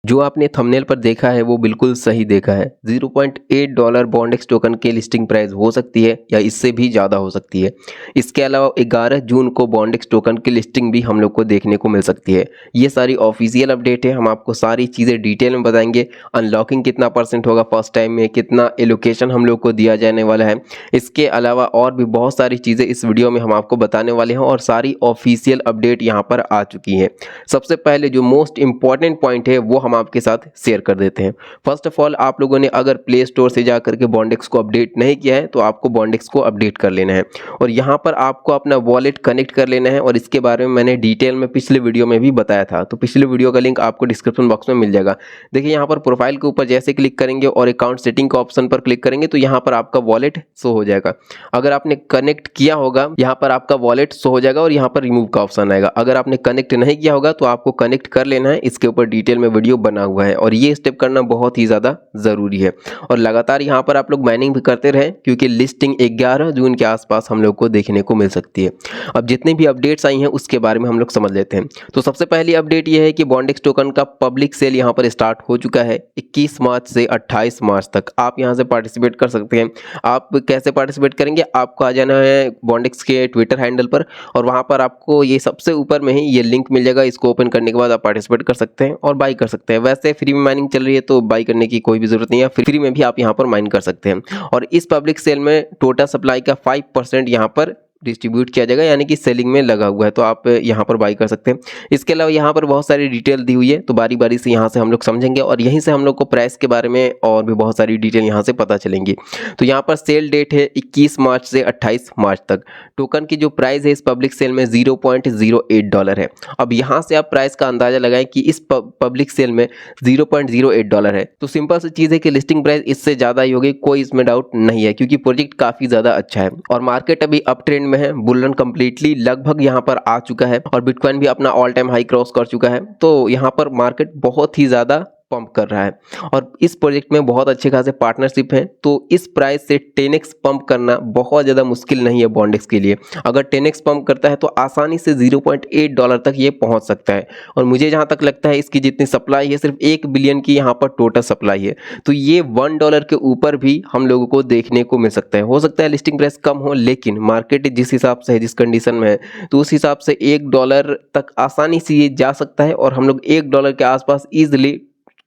जो आपने थंबनेल पर देखा है वो बिल्कुल सही देखा है। $0.8 बॉन्डेक्स टोकन की लिस्टिंग प्राइस हो सकती है या इससे भी ज़्यादा हो सकती है। इसके अलावा 11 जून को बॉन्डेक्स टोकन की लिस्टिंग भी हम लोग को देखने को मिल सकती है। ये सारी ऑफिशियल अपडेट है, हम आपको सारी चीज़ें डिटेल में बताएंगे। अनलॉकिंग कितना परसेंट होगा फर्स्ट टाइम में, कितना एलोकेशन हम लोग को दिया जाने वाला है, इसके अलावा और भी बहुत सारी चीज़ें इस वीडियो में हम आपको बताने वाले हैं और सारी ऑफिशियल अपडेट यहाँ पर आ चुकी है। सबसे पहले जो मोस्ट इंपॉर्टेंट पॉइंट है वो हम आपके साथ शेयर कर देते हैं। फर्स्ट ऑफ ऑल, आप लोगों ने अगर प्ले स्टोर से जा करके बॉन्डेक्स को अपडेट नहीं किया है तो आपको बॉन्डेक्स को अपडेट कर लेना है और यहाँ पर आपको अपना वॉलेट कनेक्ट कर लेना है और इसके बारे में मैंने डिटेल में पिछले वीडियो में भी बताया था, तो पिछले वीडियो का लिंक आपको डिस्क्रिप्शन बॉक्स में मिल जाएगा। देखिए यहाँ पर प्रोफाइल के ऊपर जैसे क्लिक करेंगे और अकाउंट सेटिंग का ऑप्शन पर क्लिक करेंगे तो यहाँ पर आपका वॉलेट शो हो जाएगा। अगर आपने कनेक्ट किया होगा यहाँ पर आपका वॉलेट शो हो जाएगा और यहाँ पर रिमूव का ऑप्शन आएगा। अगर आपने कनेक्ट नहीं किया होगा तो आपको कनेक्ट कर लेना है, इसके ऊपर डिटेल में वीडियो बना हुआ है और ये स्टेप करना बहुत ही ज़्यादा ज़रूरी है। और लगातार यहाँ पर आप लोग माइनिंग भी करते रहें क्योंकि लिस्टिंग 11 जून के आसपास हम लोग को देखने को मिल सकती है। अब जितनी भी अपडेट्स आई हैं उसके बारे में हम लोग समझ लेते हैं। तो सबसे पहली अपडेट ये है कि बॉन्डेक्स टोकन का पब्लिक सेल यहाँ पर स्टार्ट हो चुका है। 21 मार्च से 28 मार्च तक आप यहाँ से पार्टिसिपेट कर सकते हैं। आप कैसे पार्टिसिपेट करेंगे, आपको आ जाना है बॉन्डेक्स के ट्विटर हैंडल पर और वहाँ पर आपको ये सबसे ऊपर में ही ये लिंक मिल जाएगा। इसको ओपन करने के बाद आप पार्टिसिपेट कर सकते हैं और बाई कर सकते हैं। वैसे फ्री में माइनिंग चल रही है तो बाई करने की कोई भी जरूरत नहीं है, फ्री में भी आप यहाँ पर माइन कर सकते हैं। और इस पब्लिक सेल में टोटल सप्लाई का 5% यहाँ पर डिस्ट्रीब्यूट किया जाएगा, यानी कि सेलिंग में लगा हुआ है, तो आप यहाँ पर बाई कर सकते हैं। इसके अलावा यहाँ पर बहुत सारी डिटेल दी हुई है तो बारी बारी से यहाँ से हम लोग समझेंगे और यहीं से हम लोग को प्राइस के बारे में और भी बहुत सारी डिटेल यहाँ से पता चलेंगी। तो यहाँ पर सेल डेट है 21 मार्च से 28 मार्च तक। टोकन की जो प्राइस है इस पब्लिक सेल में $0.08 है। अब यहाँ से आप प्राइस का अंदाजा लगाएं कि इस पब्लिक सेल में $0.08 है, तो सिंपल सी चीज़ है कि लिस्टिंग प्राइस इससे ज़्यादा ही होगी, कोई इसमें डाउट नहीं है क्योंकि प्रोजेक्ट काफ़ी ज़्यादा अच्छा है और मार्केट अभी अप ट्रेंड में है। बुल रन कंप्लीटली लगभग यहाँ पर आ चुका है और बिटकॉइन भी अपना ऑल टाइम हाई क्रॉस कर चुका है, तो यहाँ पर मार्केट बहुत ही ज़्यादा पंप कर रहा है और इस प्रोजेक्ट में बहुत अच्छे खासे पार्टनरशिप हैं। तो इस प्राइस से 10x पंप करना बहुत ज़्यादा मुश्किल नहीं है बॉन्डेक्स के लिए। अगर 10x पंप करता है तो आसानी से $0.8 तक ये पहुंच सकता है और मुझे जहां तक लगता है इसकी जितनी सप्लाई है सिर्फ 1 बिलियन की यहाँ पर टोटल सप्लाई है, तो ये $1 के ऊपर भी हम लोगों को देखने को मिल सकता है। हो सकता है लिस्टिंग प्राइस कम हो, लेकिन मार्केट जिस हिसाब से है, जिस कंडीशन में है, तो उस हिसाब से $1 तक आसानी से ये जा सकता है और हम लोग $1 के आसपास ईजिली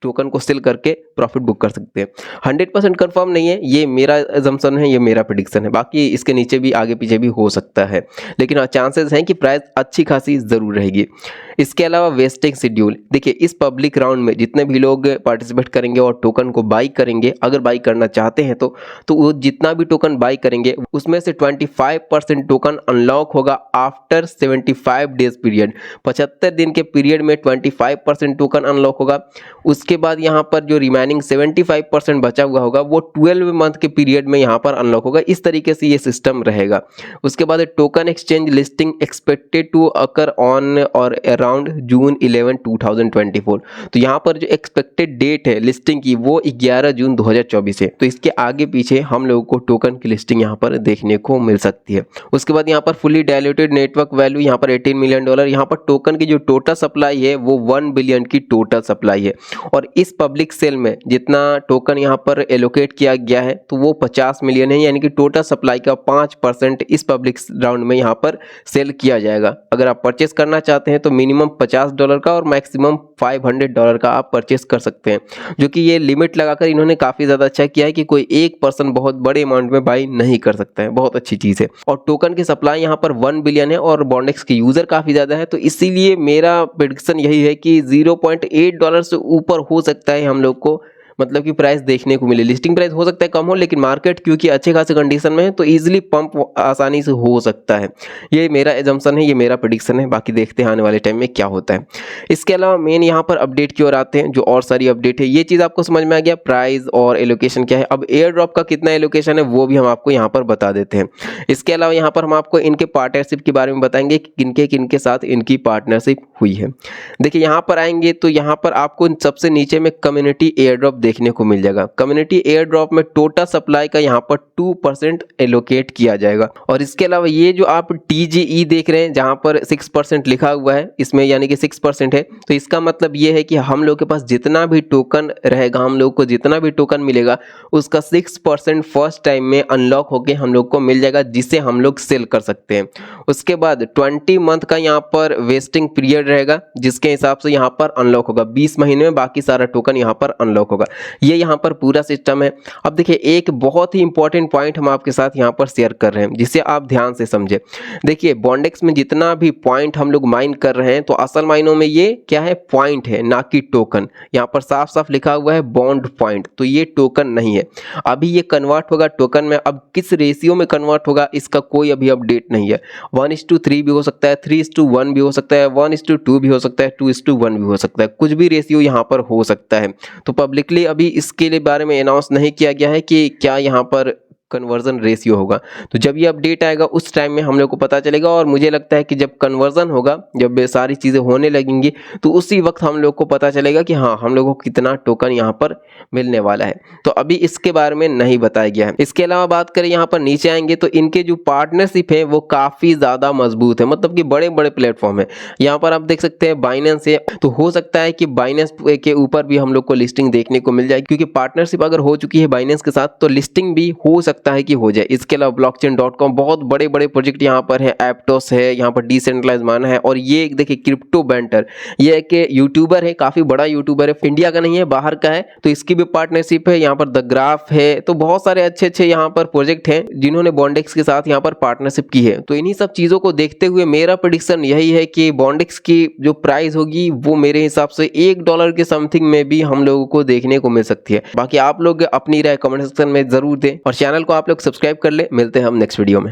टोकन को सेल करके प्रॉफिट बुक कर सकते हैं। 100% कंफर्म नहीं है, ये मेरा अजम्पशन है, ये मेरा प्रेडिक्शन है, बाकी इसके नीचे भी आगे पीछे भी हो सकता है, लेकिन चांसेस हैं कि प्राइस अच्छी खासी जरूर रहेगी। इसके अलावा वेस्टिंग शेड्यूल, देखिए इस पब्लिक राउंड में जितने भी लोग पार्टिसिपेट करेंगे और टोकन को बाई करेंगे, अगर बाई करना चाहते हैं तो वो जितना भी टोकन बाई करेंगे उसमें से 25% टोकन अनलॉक होगा आफ्टर 75 डेज पीरियड। 75 दिन के पीरियड में 25% टोकन अनलॉक होगा। उसके बाद यहाँ पर जो रिमेनिंग 75% बचा हुआ होगा वो 12 मंथ के पीरियड में यहाँ पर अनलॉक होगा। इस तरीके से ये सिस्टम रहेगा। उसके बाद token exchange listing expected to occur on और अराउंड जून 11, 2024। तो यहाँ पर जो एक्सपेक्टेड डेट है लिस्टिंग की वो 11 जून 2024 है, तो इसके आगे पीछे हम लोगों को टोकन की लिस्टिंग यहाँ पर देखने को मिल सकती है। उसके बाद यहाँ पर फुली डायल्यूटेड नेटवर्क वैल्यू यहाँ पर $18 मिलियन। यहाँ पर टोकन की जो टोटल सप्लाई है वो 1 बिलियन की टोटल सप्लाई है और इस पब्लिक सेल में जितना टोकन यहाँ पर एलोकेट किया गया है तो वो 50 मिलियन है, यानी कि टोटल सप्लाई का 5% इस पब्लिक राउंड में यहाँ पर सेल किया जाएगा। अगर आप परचेस करना चाहते हैं तो मिनिमम $50 का और मैक्सिमम $500 का आप परचेस कर सकते हैं, जो कि ये लिमिट लगाकर इन्होंने काफ़ी ज़्यादा अच्छा किया है कि कोई एक पर्सन बहुत बड़े अमाउंट में बाई नहीं कर सकता है। बहुत अच्छी चीज़ है और टोकन की सप्लाई यहाँ पर 1 बिलियन है और बॉन्डेक्स के यूज़र काफ़ी ज़्यादा है, तो इसीलिए मेरा प्रेडिक्शन यही है कि $0.8 से ऊपर हो सकता है हम लोग को मतलब कि प्राइस देखने को मिले। लिस्टिंग प्राइस हो सकता है कम हो, लेकिन मार्केट क्योंकि अच्छे खासे कंडीशन में है तो इजीली पंप आसानी से हो सकता है। ये मेरा एजम्पशन है, ये मेरा प्रेडिक्शन है, बाकी देखते हैं आने वाले टाइम में क्या होता है। इसके अलावा मेन यहाँ पर अपडेट की ओर आते हैं, जो और सारी अपडेट है ये चीज़ आपको समझ में आ गया, प्राइस और एलोकेशन क्या है। अब एयर ड्रॉप का कितना एलोकेशन है वो भी हम आपको यहाँ पर बता देते हैं। इसके अलावा यहाँ पर हम आपको इनके पार्टनरशिप के बारे में बताएंगे कि किनके साथ इनकी पार्टनरशिप हुई है। देखिए यहाँ पर आएंगे तो यहाँ पर आपको सबसे नीचे में कम्युनिटी एयर ड्रॉप देखने को मिल जाएगा। कम्युनिटी एयर ड्रॉप में टोटल सप्लाई का यहाँ पर 2% एलोकेट किया जाएगा। और इसके अलावा ये जो आप TGE देख रहे हैं जहाँ पर 6% लिखा हुआ है, इसमें यानी कि 6% है, तो इसका मतलब ये है कि हम लोग के पास जितना भी टोकन रहेगा, हम लोग को जितना भी टोकन मिलेगा उसका 6% फर्स्ट टाइम में अनलॉक होके हम लोग को मिल जाएगा, जिसे हम लोग सेल कर सकते हैं। उसके बाद 20 मंथ का यहाँ पर वेस्टिंग पीरियड रहेगा, जिसके हिसाब से यहाँ पर अनलॉक होगा 20 महीने में बाकी सारा टोकन यहाँ पर अनलॉक होगा। ये यहाँ पर पूरा सिस्टम है। अब देखिए एक बहुत ही इंपॉर्टेंट पॉइंट हम आपके साथ यहाँ पर शेयर कर रहे हैं, जिसे आप ध्यान से समझे। देखिए बॉन्डेक्स में जितना भी पॉइंट हम लोग माइन कर रहे हैं, तो असल मायनों में ये क्या है, पॉइंट है, ना कि टोकन। यहाँ पर साफ साफ लिखा हुआ है बॉन्ड पॉइंट, तो ये टोकन नहीं है। अभी ये कन्वर्ट होगा टोकन में, अब किस रेशियो में कन्वर्ट होगा इसका कोई अभी अपडेट नहीं है। 1:3 भी हो सकता है, 3:1 भी हो सकता है, 1:2 भी हो सकता है, 2:1 भी हो सकता है, कुछ भी रेशियो यहाँ पर हो सकता है। तो पब्लिकली अभी इसके लिए बारे में अनाउंस नहीं किया गया है कि क्या यहाँ पर कन्वर्जन रेशियो होगा। तो जब ये अपडेट आएगा उस टाइम में हम लोग को पता चलेगा। और मुझे लगता है कि जब कन्वर्जन होगा, जब ये सारी चीज़ें होने लगेंगी, तो उसी वक्त हम लोग को पता चलेगा कि हाँ हम लोगों को कितना टोकन यहाँ पर मिलने वाला है। तो अभी इसके बारे में नहीं बताया गया है। इसके अलावा बात करें यहाँ पर नीचे आएंगे तो इनके जो पार्टनरशिप है वो काफ़ी ज़्यादा मजबूत है, मतलब कि बड़े बड़े प्लेटफॉर्म है। यहाँ पर आप देख सकते हैं बाइनेंस है, तो हो सकता है कि बाइनेंस के ऊपर भी हम लोग को लिस्टिंग देखने को मिल जाए, क्योंकि पार्टनरशिप अगर हो चुकी है बाइनेंस के साथ तो लिस्टिंग भी हो सकता है कि हो जाए। इसके अलावा blockchain.com, बहुत बड़े बड़े प्रोजेक्ट यहाँ पर है, एप्टोस है, यहाँ पर डिसेंट्रलाइज माना है। और ये देखिए क्रिप्टो बेंटर, ये एक यूट्यूबर है, काफी बड़ा यूट्यूबर है, इंडिया का नहीं है बाहर का है, तो इसकी भी पार्टनरशिप है। यहाँ पर द ग्राफ है, तो बहुत सारे अच्छे अच्छे यहाँ पर प्रोजेक्ट हैं जिन्होंने बॉन्डेक्स के साथ यहाँ पर पार्टनरशिप की है। तो इन्हीं सब चीजों को देखते हुए मेरा प्रेडिक्शन यही है कि बॉन्डेक्स की जो प्राइस होगी वो मेरे हिसाब से $1 के समथिंग में भी हम लोगों को देखने को मिल सकती है। बाकी आप लोग अपनी राय कमेंट सेक्शन में जरूर दें और चैनल को आप लोग सब्सक्राइब कर ले। मिलते हैं हम नेक्स्ट वीडियो में।